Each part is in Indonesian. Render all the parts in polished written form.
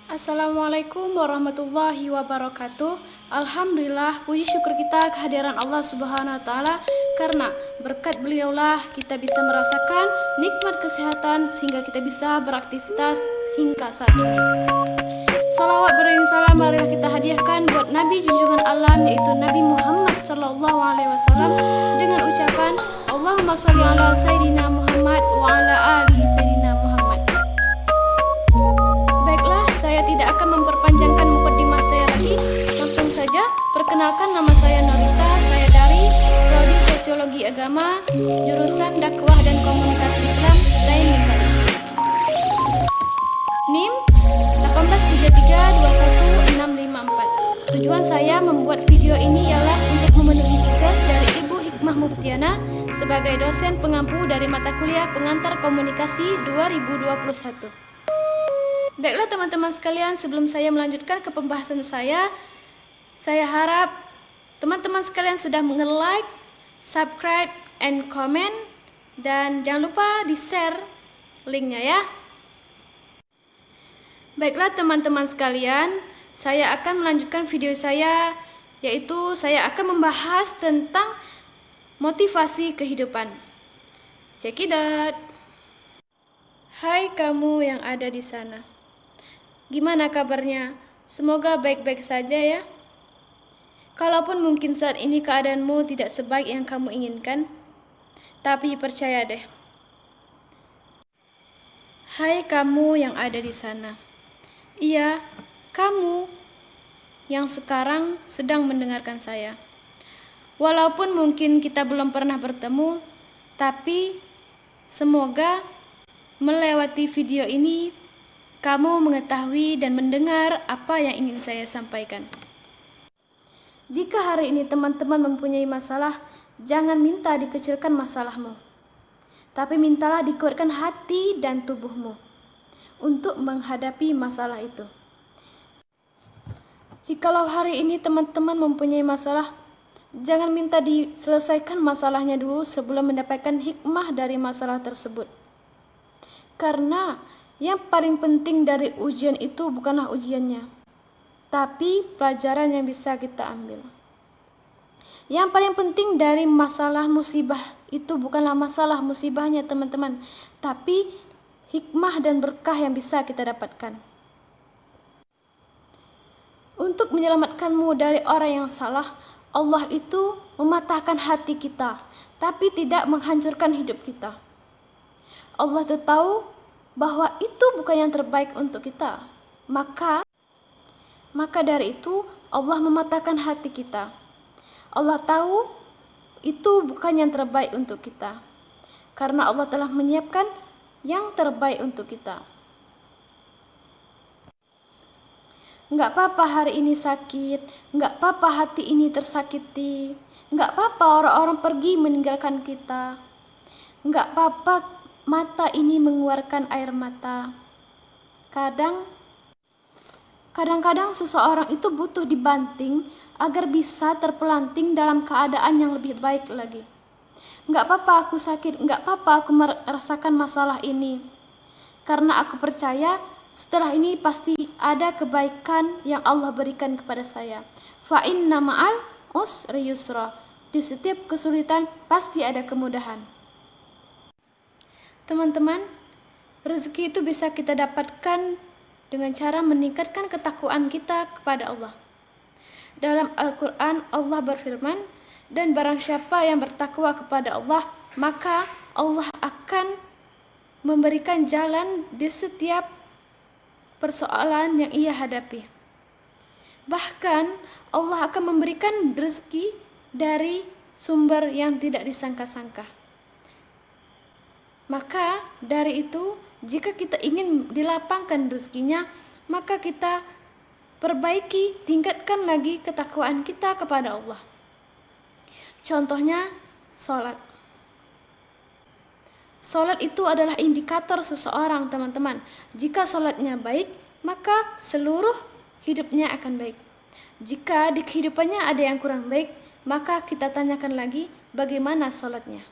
Assalamualaikum warahmatullahi wabarakatuh. Alhamdulillah, puji syukur kita kehadiran Allah Subhanahu wa taala, karena berkat beliaulah kita bisa merasakan nikmat kesehatan sehingga kita bisa beraktivitas hingga saat ini. Salawat beriring salam marilah kita hadiahkan buat Nabi junjungan alam, yaitu Nabi Muhammad sallallahu alaihi wasallam, dengan ucapan Allahumma shalli ala sayyidina Muhammad wa ala ali sayyidina Muhammad. Baiklah, saya tidak akan memperpanjangkan mukadimah saya lagi. Langsung saja, perkenalkan, nama saya Norita. Saya dari Prodi Sosiologi Agama, jurusan Dakwah dan Komunikasi Islam, Daeng Bali. NIM 183321654. Tujuan saya membuat video ini ialah untuk memenuhi tugas dari Ibu Hikmah Muftiana sebagai dosen pengampu dari mata kuliah Pengantar Komunikasi 2021. Baiklah teman-teman sekalian, sebelum saya melanjutkan ke pembahasan saya harap teman-teman sekalian sudah nge-like, subscribe, and comment, dan jangan lupa di-share linknya ya. Baiklah teman-teman sekalian, saya akan melanjutkan video saya, yaitu saya akan membahas tentang motivasi kehidupan. Check it out. Hai kamu yang ada di sana. Gimana kabarnya? Semoga baik-baik saja ya. Kalaupun mungkin saat ini keadaanmu tidak sebaik yang kamu inginkan, tapi percaya deh. Hai kamu yang ada di sana. Iya, kamu yang sekarang sedang mendengarkan saya. Walaupun mungkin kita belum pernah bertemu, tapi semoga melewati video ini kamu mengetahui dan mendengar apa yang ingin saya sampaikan. Jika hari ini teman-teman mempunyai masalah, jangan minta dikecilkan masalahmu, tapi mintalah dikuatkan hati dan tubuhmu untuk menghadapi masalah itu. Jikalau hari ini teman-teman mempunyai masalah, jangan minta diselesaikan masalahnya dulu sebelum mendapatkan hikmah dari masalah tersebut. Karena yang paling penting dari ujian itu bukanlah ujiannya, tapi pelajaran yang bisa kita ambil. Yang paling penting dari masalah musibah itu bukanlah masalah musibahnya teman-teman, tapi hikmah dan berkah yang bisa kita dapatkan. Untuk menyelamatkanmu dari orang yang salah, Allah itu mematahkan hati kita, tapi tidak menghancurkan hidup kita. Allah tahu bahwa itu bukan yang terbaik untuk kita. Maka dari itu Allah mematahkan hati kita. Allah tahu itu bukan yang terbaik untuk kita, karena Allah telah menyiapkan yang terbaik untuk kita. Enggak apa-apa hari ini sakit, enggak apa-apa hati ini tersakiti, enggak apa-apa orang-orang pergi meninggalkan kita, enggak apa-apa mata ini mengeluarkan air mata. Kadang-kadang seseorang itu butuh dibanting agar bisa terpelanting dalam keadaan yang lebih baik lagi. Enggak apa-apa aku sakit, enggak apa-apa aku merasakan masalah ini, karena aku percaya setelah ini pasti ada kebaikan yang Allah berikan kepada saya. Fa inna ma'al usri yusra. Di setiap kesulitan pasti ada kemudahan. Teman-teman, rezeki itu bisa kita dapatkan dengan cara meningkatkan ketakwaan kita kepada Allah. Dalam Al-Quran Allah berfirman, dan barang siapa yang bertakwa kepada Allah, maka Allah akan memberikan jalan di setiap persoalan yang ia hadapi. Bahkan Allah akan memberikan rezeki dari sumber yang tidak disangka-sangka. Maka dari itu, jika kita ingin dilapangkan rezekinya, maka kita perbaiki, tingkatkan lagi ketakwaan kita kepada Allah. Contohnya, sholat. Sholat itu adalah indikator seseorang, teman-teman. Jika sholatnya baik, maka seluruh hidupnya akan baik. Jika di kehidupannya ada yang kurang baik, maka kita tanyakan lagi bagaimana sholatnya.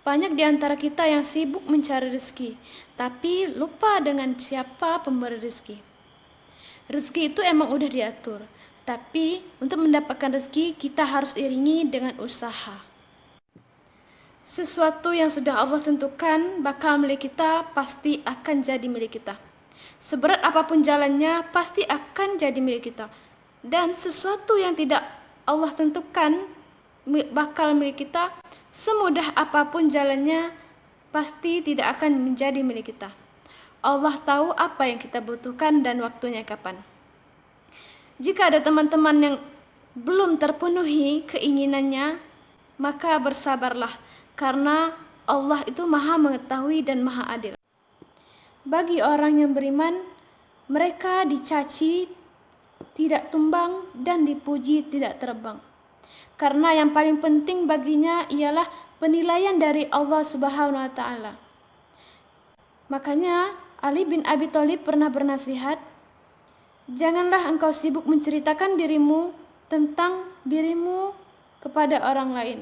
Banyak di antara kita yang sibuk mencari rezeki, tapi lupa dengan siapa pemberi rezeki. Rezeki itu emang udah diatur, tapi untuk mendapatkan rezeki kita harus iringi dengan usaha. Sesuatu yang sudah Allah tentukan bakal milik kita pasti akan jadi milik kita. Seberat apapun jalannya pasti akan jadi milik kita. Dan sesuatu yang tidak Allah tentukan bakal milik kita, semudah apapun jalannya pasti tidak akan menjadi milik kita. Allah tahu apa yang kita butuhkan dan waktunya kapan. Jika ada teman-teman yang belum terpenuhi keinginannya, maka bersabarlah, karena Allah itu Maha mengetahui dan Maha adil. Bagi orang yang beriman, mereka dicaci tidak tumbang dan dipuji tidak terbang. Karena yang paling penting baginya ialah penilaian dari Allah Subhanahu wa taala. Makanya Ali bin Abi Thalib pernah bernasihat, janganlah engkau sibuk menceritakan dirimu tentang dirimu kepada orang lain.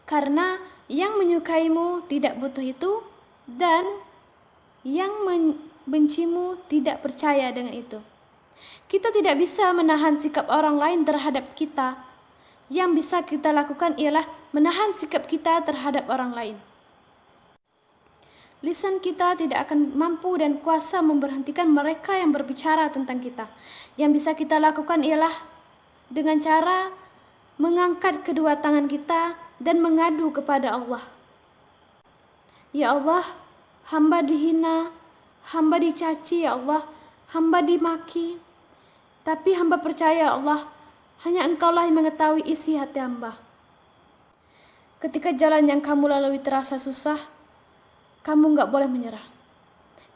Karena yang menyukaimu tidak butuh itu, dan yang membencimu tidak percaya dengan itu. Kita tidak bisa menahan sikap orang lain terhadap kita. Yang bisa kita lakukan ialah menahan sikap kita terhadap orang lain. Lisan kita tidak akan mampu dan kuasa memberhentikan mereka yang berbicara tentang kita. Yang bisa kita lakukan ialah dengan cara mengangkat kedua tangan kita dan mengadu kepada Allah. Ya Allah, hamba dihina, hamba dicaci ya Allah, hamba dimaki. Tapi hamba percaya ya Allah, hanya Engkaulah yang mengetahui isi hati hamba. Ketika jalan yang kamu lalui terasa susah, kamu enggak boleh menyerah.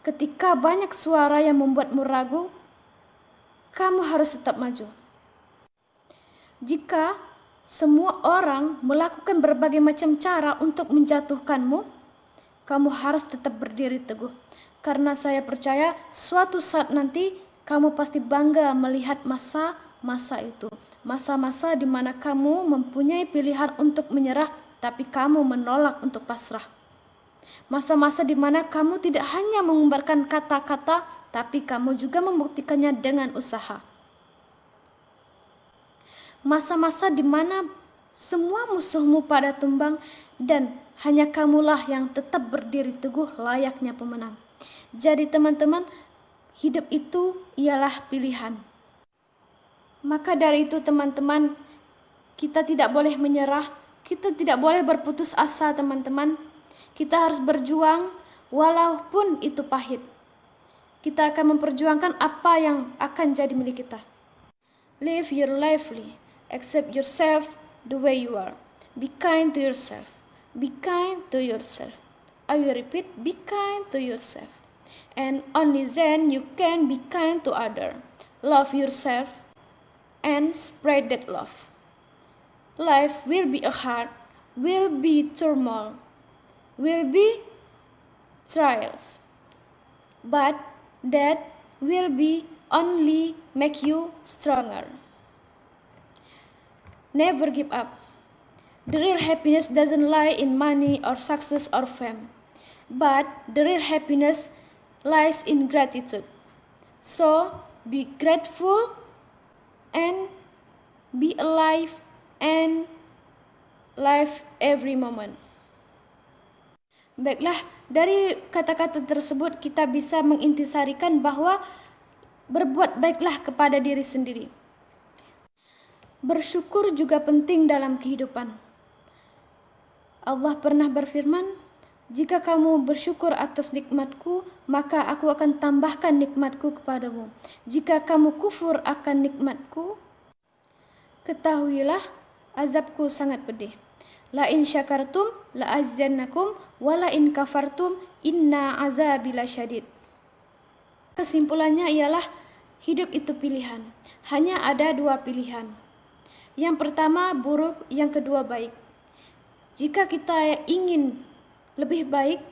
Ketika banyak suara yang membuatmu ragu, kamu harus tetap maju. Jika semua orang melakukan berbagai macam cara untuk menjatuhkanmu, kamu harus tetap berdiri teguh. Karena saya percaya suatu saat nanti kamu pasti bangga melihat masa-masa itu. Masa-masa di mana kamu mempunyai pilihan untuk menyerah, tapi kamu menolak untuk pasrah. Masa-masa di mana kamu tidak hanya mengumbarkan kata-kata, tapi kamu juga membuktikannya dengan usaha. Masa-masa di mana semua musuhmu pada tumbang dan hanya kamulah yang tetap berdiri teguh layaknya pemenang. Jadi teman-teman, hidup itu ialah pilihan. Maka dari itu teman-teman, kita tidak boleh menyerah, kita tidak boleh berputus asa teman-teman. Kita harus berjuang walaupun itu pahit. Kita akan memperjuangkan apa yang akan jadi milik kita. Live your lively. Accept yourself the way you are. Be kind to yourself. Be kind to yourself. I will repeat, be kind to yourself. And only then you can be kind to others. Love yourself and spread that love. Life will be hard, will be turmoil, will be trials. But that will be only make you stronger. Never give up. The real happiness doesn't lie in money or success or fame, but the real happiness lies in gratitude. So be grateful and be alive and live every moment. Baiklah, dari kata-kata tersebut kita bisa mengintisarikan bahwa berbuat baiklah kepada diri sendiri. Bersyukur juga penting dalam kehidupan. Allah pernah berfirman, jika kamu bersyukur atas nikmatku, maka aku akan tambahkan nikmatku kepadamu. Jika kamu kufur akan nikmatku, ketahuilah azabku sangat pedih. La in syakartum la azidannakum wa la in kafartum inna azabi lasyadid. Kesimpulannya ialah hidup itu pilihan. Hanya ada dua pilihan. Yang pertama buruk, yang kedua baik. Jika kita ingin lebih baik,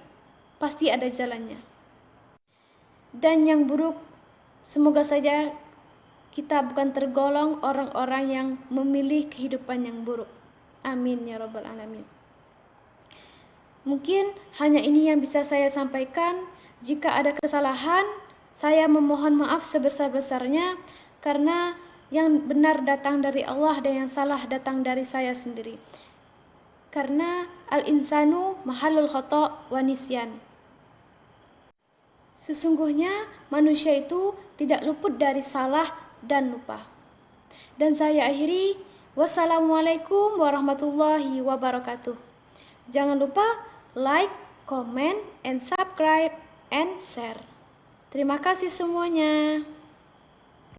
pasti ada jalannya. Dan yang buruk, semoga saja kita bukan tergolong orang-orang yang memilih kehidupan yang buruk. Amin ya rabbal alamin. Mungkin hanya ini yang bisa saya sampaikan. Jika ada kesalahan, saya memohon maaf sebesar-besarnya karena yang benar datang dari Allah dan yang salah datang dari saya sendiri. Karena al-insanu mahallul khata' wa nisyan. Sesungguhnya manusia itu tidak luput dari salah dan lupa. Dan saya akhiri, wassalamualaikum warahmatullahi wabarakatuh. Jangan lupa like, comment, and subscribe, and share. Terima kasih semuanya.